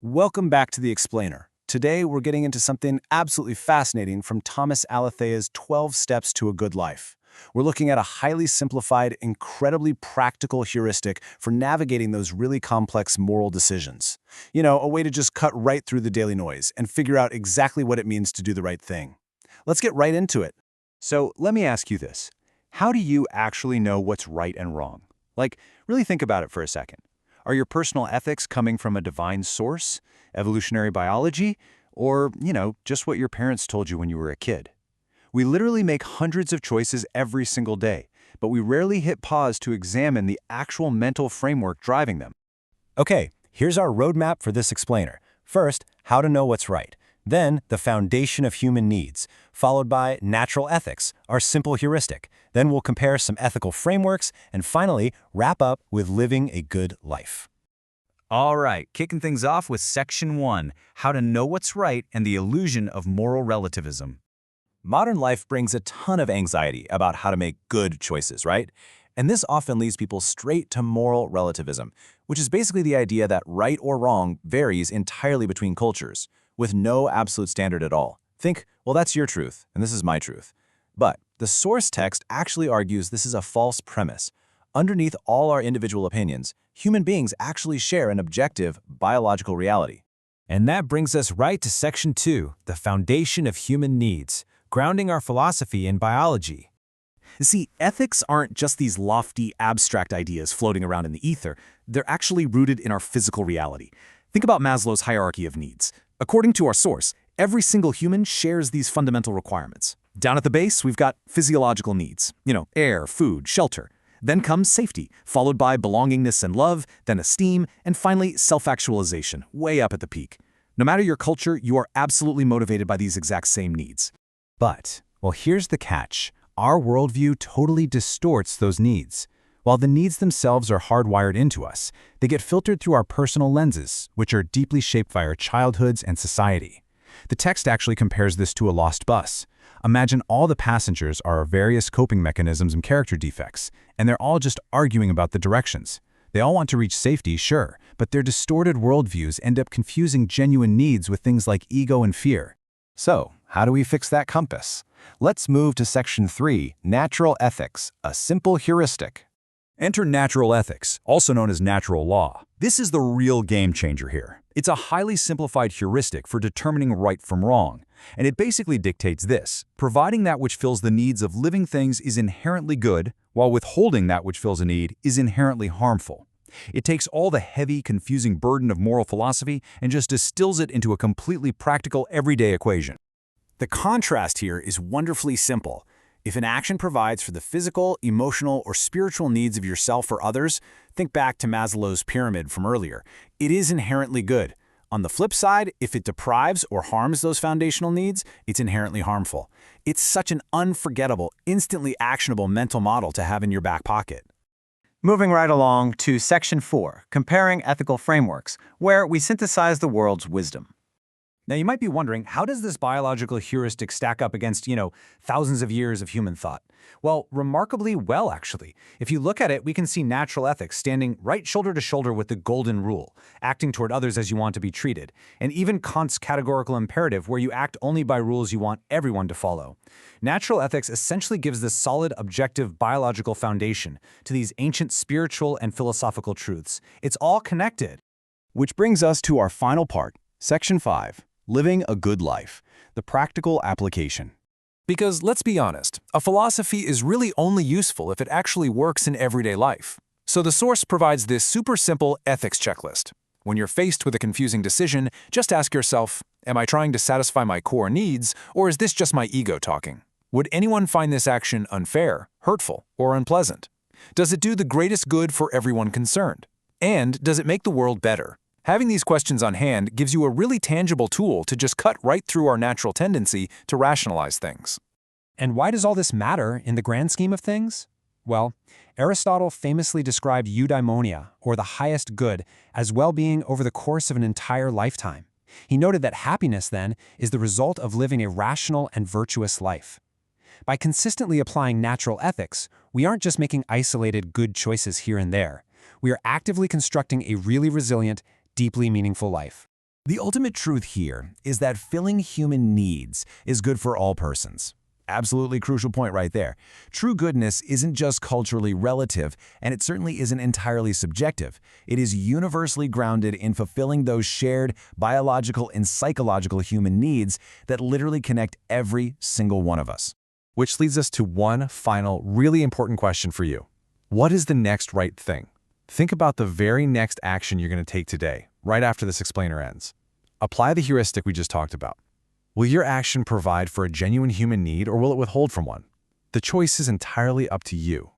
Welcome back to The Explainer. Today, we're getting into something absolutely fascinating from Thomas Alethea's 12 Steps to a Good Life. We're looking at a highly simplified, incredibly practical heuristic for navigating those really complex moral decisions. A way to just cut right through the daily noise and figure out exactly what it means to do the right thing. Let's get right into it. So let me ask you this. How do you actually know what's right and wrong? Really think about it for a second. Are your personal ethics coming from a divine source, evolutionary biology, or, just what your parents told you when you were a kid? We literally make hundreds of choices every single day, but we rarely hit pause to examine the actual mental framework driving them. Okay, here's our roadmap for this explainer. First, how to know what's right. Then, the foundation of human needs, followed by natural ethics, our simple heuristic. Then we'll compare some ethical frameworks, and finally, wrap up with living a good life. All right, kicking things off with Section 1, How to Know What's Right and the Illusion of Moral Relativism. Modern life brings a ton of anxiety about how to make good choices, right? And this often leads people straight to moral relativism, which is basically the idea that right or wrong varies entirely between cultures, with no absolute standard at all. Think, well, that's your truth, and this is my truth. But the source text actually argues this is a false premise. Underneath all our individual opinions, human beings actually share an objective, biological reality. And that brings us right to Section 2, the foundation of human needs, grounding our philosophy in biology. See, ethics aren't just these lofty, abstract ideas floating around in the ether. They're actually rooted in our physical reality. Think about Maslow's hierarchy of needs. According to our source, every single human shares these fundamental requirements. Down at the base, we've got physiological needs. Air, food, shelter. Then comes safety, followed by belongingness and love, then esteem, and finally self-actualization, way up at the peak. No matter your culture, you are absolutely motivated by these exact same needs. But, well, here's the catch. Our worldview totally distorts those needs. While the needs themselves are hardwired into us, they get filtered through our personal lenses, which are deeply shaped by our childhoods and society. The text actually compares this to a lost bus. Imagine all the passengers are our various coping mechanisms and character defects, and they're all just arguing about the directions. They all want to reach safety, sure, but their distorted worldviews end up confusing genuine needs with things like ego and fear. So, how do we fix that compass? Let's move to Section 3, Natural Ethics, a simple heuristic. Enter natural ethics, also known as natural law. This is the real game changer here. It's a highly simplified heuristic for determining right from wrong. And it basically dictates this: providing that which fills the needs of living things is inherently good, while withholding that which fills a need is inherently harmful. It takes all the heavy, confusing burden of moral philosophy and just distills it into a completely practical, everyday equation. The contrast here is wonderfully simple. If an action provides for the physical, emotional, or spiritual needs of yourself or others, think back to Maslow's pyramid from earlier, it is inherently good. On the flip side, if it deprives or harms those foundational needs, it's inherently harmful. It's such an unforgettable, instantly actionable mental model to have in your back pocket. Moving right along to Section 4, Comparing Ethical Frameworks, where we synthesize the world's wisdom. Now, you might be wondering, how does this biological heuristic stack up against, thousands of years of human thought? Well, remarkably well, actually. If you look at it, we can see natural ethics standing right shoulder to shoulder with the golden rule, acting toward others as you want to be treated, and even Kant's categorical imperative, where you act only by rules you want everyone to follow. Natural ethics essentially gives this solid, objective, biological foundation to these ancient spiritual and philosophical truths. It's all connected. Which brings us to our final part, Section 5. Living a good life, the practical application. Because let's be honest, a philosophy is really only useful if it actually works in everyday life. So the source provides this super simple ethics checklist. When you're faced with a confusing decision, just ask yourself, am I trying to satisfy my core needs, or is this just my ego talking? Would anyone find this action unfair, hurtful, or unpleasant? Does it do the greatest good for everyone concerned? And does it make the world better? Having these questions on hand gives you a really tangible tool to just cut right through our natural tendency to rationalize things. And why does all this matter in the grand scheme of things? Well, Aristotle famously described eudaimonia, or the highest good, as well-being over the course of an entire lifetime. He noted that happiness, then, is the result of living a rational and virtuous life. By consistently applying natural ethics, we aren't just making isolated good choices here and there. We are actively constructing a really resilient, deeply meaningful life. The ultimate truth here is that filling human needs is good for all persons. Absolutely crucial point right there. True goodness isn't just culturally relative, and it certainly isn't entirely subjective. It is universally grounded in fulfilling those shared biological and psychological human needs that literally connect every single one of us. Which leads us to one final, really important question for you. What is the next right thing? Think about the very next action you're going to take today, right after this explainer ends. Apply the heuristic we just talked about. Will your action provide for a genuine human need, or will it withhold from one? The choice is entirely up to you.